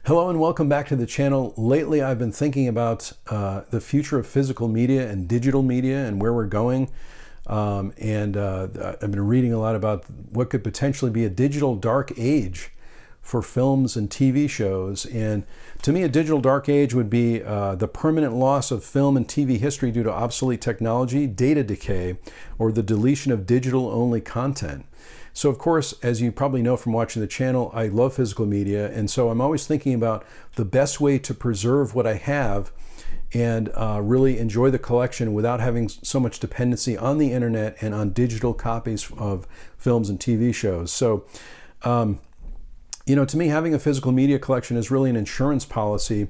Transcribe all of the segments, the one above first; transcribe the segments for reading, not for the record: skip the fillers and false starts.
Hello and welcome back to the channel. Lately I've been thinking about the future of physical media and digital media and where we're going. I've been reading a lot about what could potentially be a digital dark age for films and TV shows. And to me, a digital dark age would be the permanent loss of film and TV history due to obsolete technology, data decay, or the deletion of digital-only content. So of course, as you probably know from watching the channel, I love physical media, and so I'm always thinking about the best way to preserve what I have and really enjoy the collection without having so much dependency on the internet and on digital copies of films and TV shows. So, to me, having a physical media collection is really an insurance policy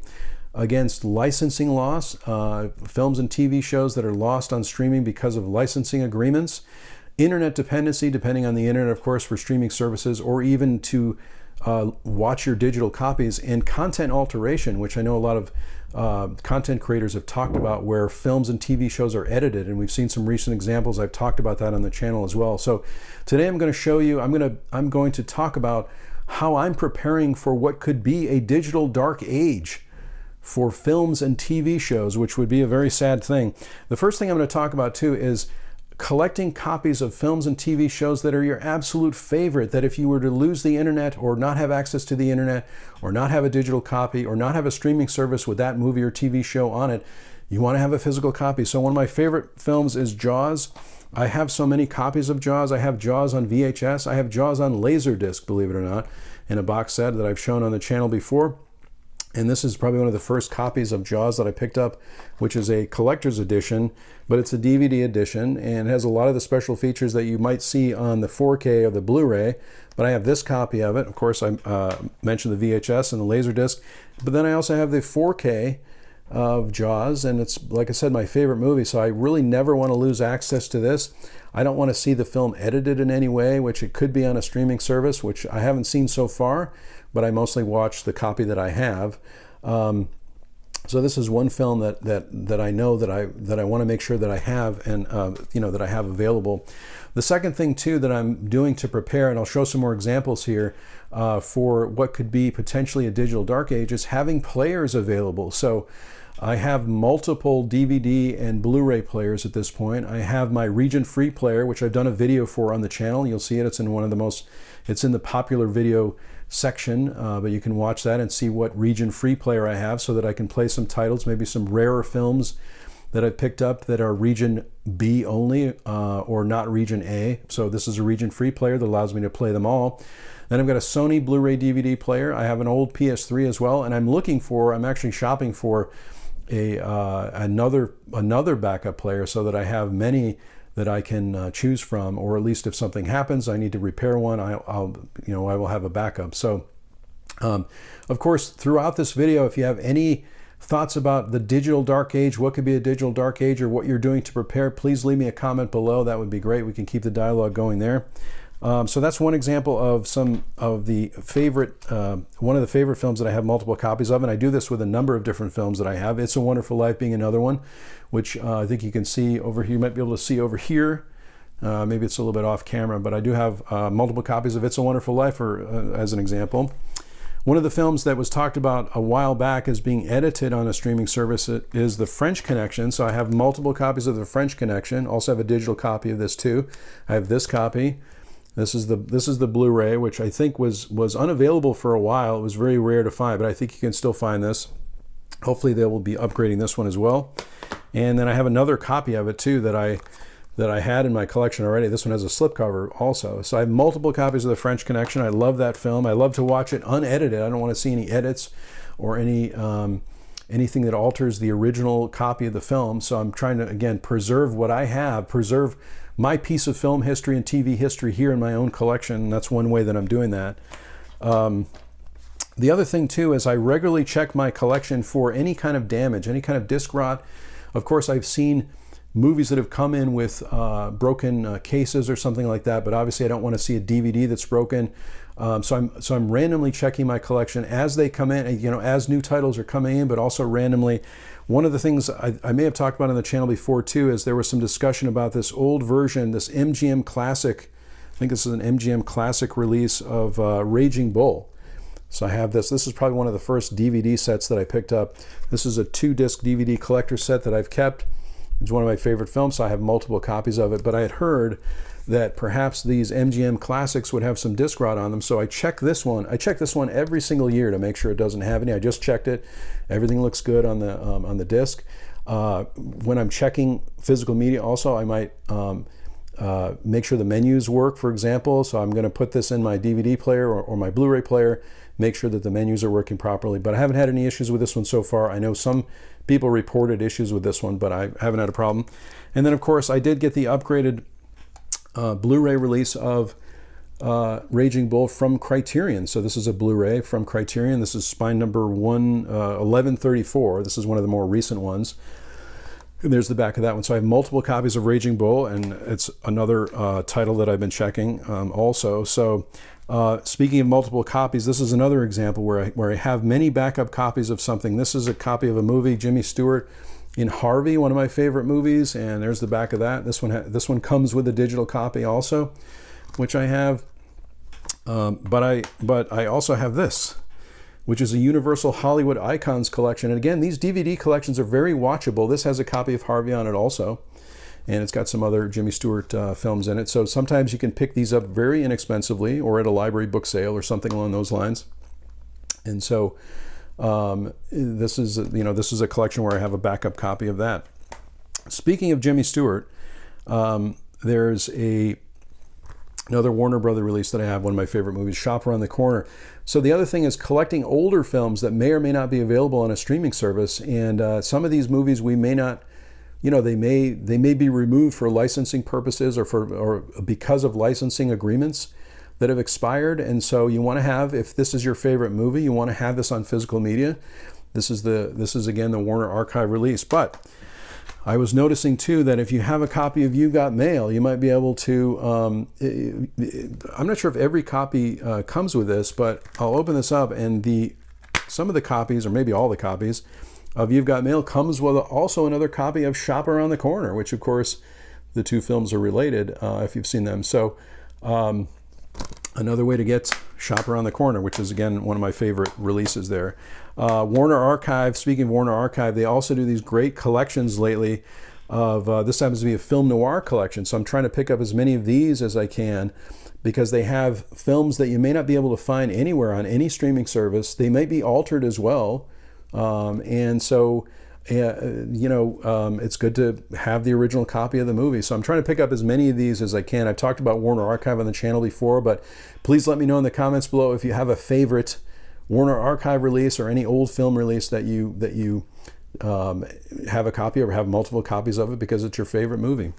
against licensing loss, films and TV shows that are lost on streaming because of licensing agreements, internet dependency, depending on the internet, of course, for streaming services, or even to watch your digital copies, and content alteration, which I know a lot of content creators have talked about, where films and TV shows are edited, and we've seen some recent examples. I've talked about that on the channel as well. So today I'm going to show you, I'm going to talk about how I'm preparing for what could be a digital dark age for films and TV shows, which would be a very sad thing. The first thing I'm going to talk about too is collecting copies of films and TV shows that are your absolute favorite, that if you were to lose the internet or not have access to the internet or not have a digital copy or not have a streaming service with that movie or TV show on it, you want to have a physical copy. So one of my favorite films is Jaws. I have so many copies of Jaws. I have Jaws on VHS. I have Jaws on Laserdisc, believe it or not, in a box set that I've shown on the channel before. And this is probably one of the first copies of Jaws that I picked up, which is a collector's edition, but it's a DVD edition, and it has a lot of the special features that you might see on the 4K or the Blu-ray. But I have this copy of it. Of course, I mentioned the VHS and the Laserdisc, but then I also have the 4K of Jaws, and it's, like I said, my favorite movie, so I really never want to lose access to this. I don't want to see the film edited in any way, which it could be on a streaming service, which I haven't seen so far, but I mostly watch the copy that I have. So this is one film that I know that I want to make sure that I have, and that I have available. The second thing too that I'm doing to prepare, and I'll show some more examples here for what could be potentially a digital dark age, is having players available. So I have multiple DVD and Blu-ray players at this point. I have my region-free player, which I've done a video for on the channel. You'll see it. It's in the popular video section, but you can watch that and see what region-free player I have so that I can play some titles, maybe some rarer films that I've picked up that are region B only or not region A. So this is a region-free player that allows me to play them all. Then I've got a Sony Blu-ray DVD player. I have an old PS3 as well, and I'm actually shopping for another backup player so that I have many that I can choose from, or at least if something happens, I need to repair one, I will have a backup. So, of course, throughout this video, if you have any thoughts about the digital dark age, what could be a digital dark age, or what you're doing to prepare, please leave me a comment below. That would be great. We can keep the dialogue going there. So that's one example of one of the favorite films that I have multiple copies of, and I do this with a number of different films that I have. It's a Wonderful Life being another one, which I think you can see over here. You might be able to see over here. Maybe it's a little bit off camera, but I do have multiple copies of It's a Wonderful Life, as an example. One of the films that was talked about a while back as being edited on a streaming service is The French Connection. So I have multiple copies of The French Connection. Also have a digital copy of this too. I have this copy. This is the Blu-ray, which I think was unavailable for a while. It was very rare to find, but I think you can still find this. Hopefully they will be upgrading this one as well. And then I have another copy of it too that I had in my collection already. This one has a slipcover also. So I have multiple copies of The French Connection. I love that film. I love to watch it unedited. I don't want to see any edits or anything that alters the original copy of the film. So I'm trying to, again, preserve what I have, preserve my piece of film history and TV history here in my own collection. That's one way that I'm doing that. The other thing too is I regularly check my collection for any kind of damage, any kind of disc rot. Of course, I've seen movies that have come in with broken cases or something like that, but obviously I don't want to see a DVD that's broken. So I'm randomly checking my collection as they come in, as new titles are coming in, but also randomly. One of the things I may have talked about on the channel before too is there was some discussion about this old version, this MGM Classic. I think this is an MGM Classic release of Raging Bull. So I have this. This is probably one of the first DVD sets that I picked up. This is a 2-disc DVD collector set that I've kept. It's one of my favorite films, so I have multiple copies of it. But I had heard that perhaps these MGM classics would have some disc rot on them, so I check this one. I check this one every single year to make sure it doesn't have any. I just checked it. Everything looks good on the disc. When I'm checking physical media, also I might make sure the menus work, for example. So I'm going to put this in my DVD player or my Blu-ray player, make sure that the menus are working properly. But I haven't had any issues with this one so far. I know some people reported issues with this one, but I haven't had a problem. And then, of course, I did get the upgraded Blu-ray release of Raging Bull from Criterion. So this is a Blu-ray from Criterion. This is spine number 1134. This is one of the more recent ones. And there's the back of that one. So I have multiple copies of Raging Bull, and it's another title that I've been checking also. So speaking of multiple copies, this is another example where I have many backup copies of something. This is a copy of a movie, Jimmy Stewart in Harvey, one of my favorite movies, and there's the back of that. This one comes with a digital copy also, which I have. But I also have this, which is a Universal Hollywood Icons collection. And again, these DVD collections are very watchable. This has a copy of Harvey on it also, and it's got some other Jimmy Stewart films in it. So sometimes you can pick these up very inexpensively or at a library book sale or something along those lines. And so this is a collection where I have a backup copy of that. Speaking of Jimmy Stewart, there's another Warner Brother release that I have, one of my favorite movies, Shop Around the Corner. So the other thing is collecting older films that may or may not be available on a streaming service. And some of these movies we may not, they may be removed for licensing purposes or because of licensing agreements that have expired. And so you want to have, if this is your favorite movie, you want to have this on physical media. This is again the Warner Archive release. But I was noticing too that if you have a copy of You've Got Mail, you might be able to, I'm not sure if every copy comes with this, but I'll open this up, and some of the copies, or maybe all the copies of You've Got Mail comes with also another copy of Shop Around the Corner, which of course the two films are related if you've seen them. So another way to get Shop Around the Corner, which is again one of my favorite releases there. Warner Archive, speaking of Warner Archive, they also do these great collections lately of, this happens to be a film noir collection, so I'm trying to pick up as many of these as I can, because they have films that you may not be able to find anywhere on any streaming service. They might be altered as well, and so it's good to have the original copy of the movie. So I'm trying to pick up as many of these as I can. I've talked about Warner Archive on the channel before, but please let me know in the comments below if you have a favorite Warner Archive release or any old film release that you have a copy or have multiple copies of it because it's your favorite movie.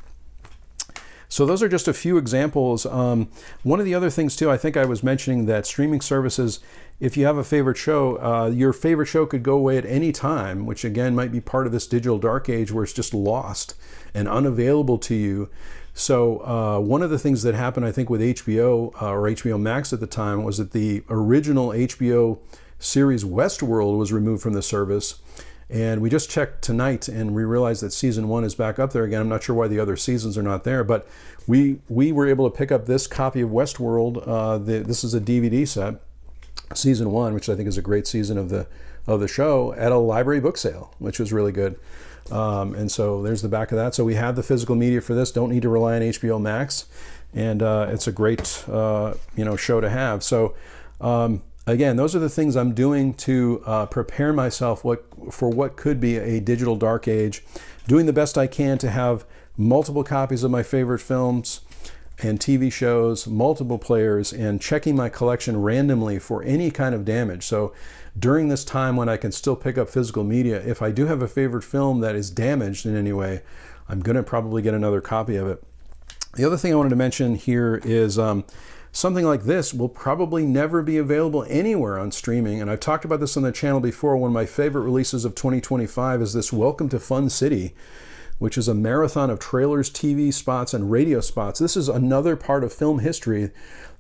So those are just a few examples. One of the other things too, I think I was mentioning that streaming services, if you have a favorite show, your favorite show could go away at any time, which again might be part of this digital dark age where it's just lost and unavailable to you. So one of the things that happened, I think, with HBO or HBO Max at the time was that the original HBO series Westworld was removed from the service. And we just checked tonight and we realized that season 1 is back up there again. I'm not sure why the other seasons are not there, but we were able to pick up this copy of Westworld. This is a DVD set, season 1, which I think is a great season of the show, at a library book sale, which was really good. And so there's the back of that. So we have the physical media for this. Don't need to rely on HBO Max, and it's a great show to have. So again, those are the things I'm doing to prepare myself for what could be a digital dark age. Doing the best I can to have multiple copies of my favorite films and TV shows, multiple players, and checking my collection randomly for any kind of damage. So during this time when I can still pick up physical media, if I do have a favorite film that is damaged in any way, I'm going to probably get another copy of it. The other thing I wanted to mention here is something like this will probably never be available anywhere on streaming. And I've talked about this on the channel before. One of my favorite releases of 2025 is this Welcome to Fun City, which is a marathon of trailers, TV spots, and radio spots. This is another part of film history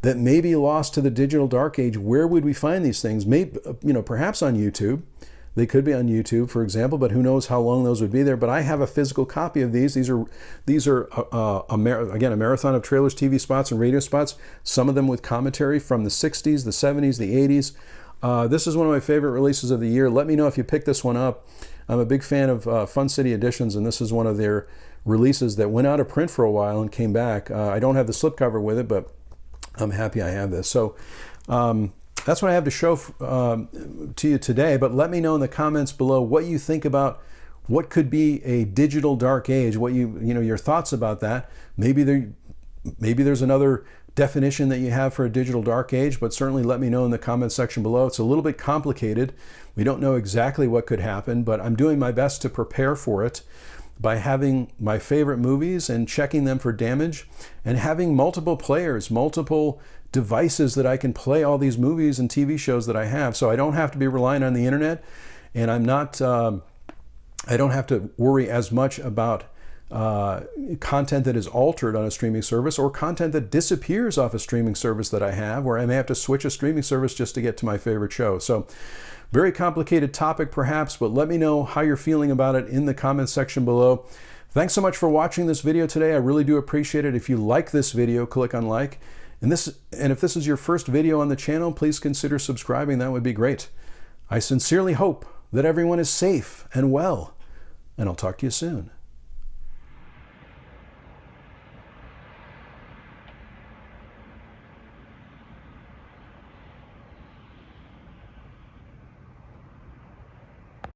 that may be lost to the digital dark age. Where would we find these things? Maybe, perhaps on YouTube. They could be on YouTube, for example, but who knows how long those would be there. But I have a physical copy of these. These are again, a marathon of trailers, TV spots, and radio spots, some of them with commentary from the 60s, the 70s, the 80s. This is one of my favorite releases of the year. Let me know if you picked this one up. I'm a big fan of Fun City Editions, and this is one of their releases that went out of print for a while and came back. I don't have the slipcover with it, but I'm happy I have this. So that's what I have to show to you today. But let me know in the comments below what you think about what could be a digital dark age. What your thoughts about that. Maybe there's another definition that you have for a digital dark age, but certainly let me know in the comments section below. It's a little bit complicated. We don't know exactly what could happen, but I'm doing my best to prepare for it by having my favorite movies and checking them for damage, and having multiple players, multiple devices that I can play all these movies and TV shows that I have. So I don't have to be relying on the internet, and I don't have to worry as much about content that is altered on a streaming service, or content that disappears off a streaming service that I have, where I may have to switch a streaming service just to get to my favorite show. So very complicated topic perhaps, but let me know how you're feeling about it in the comments section below. Thanks so much for watching this video today. I really do appreciate it. If you like this video, click on like. And if this is your first video on the channel, please consider subscribing. That would be great. I sincerely hope that everyone is safe and well, and I'll talk to you soon.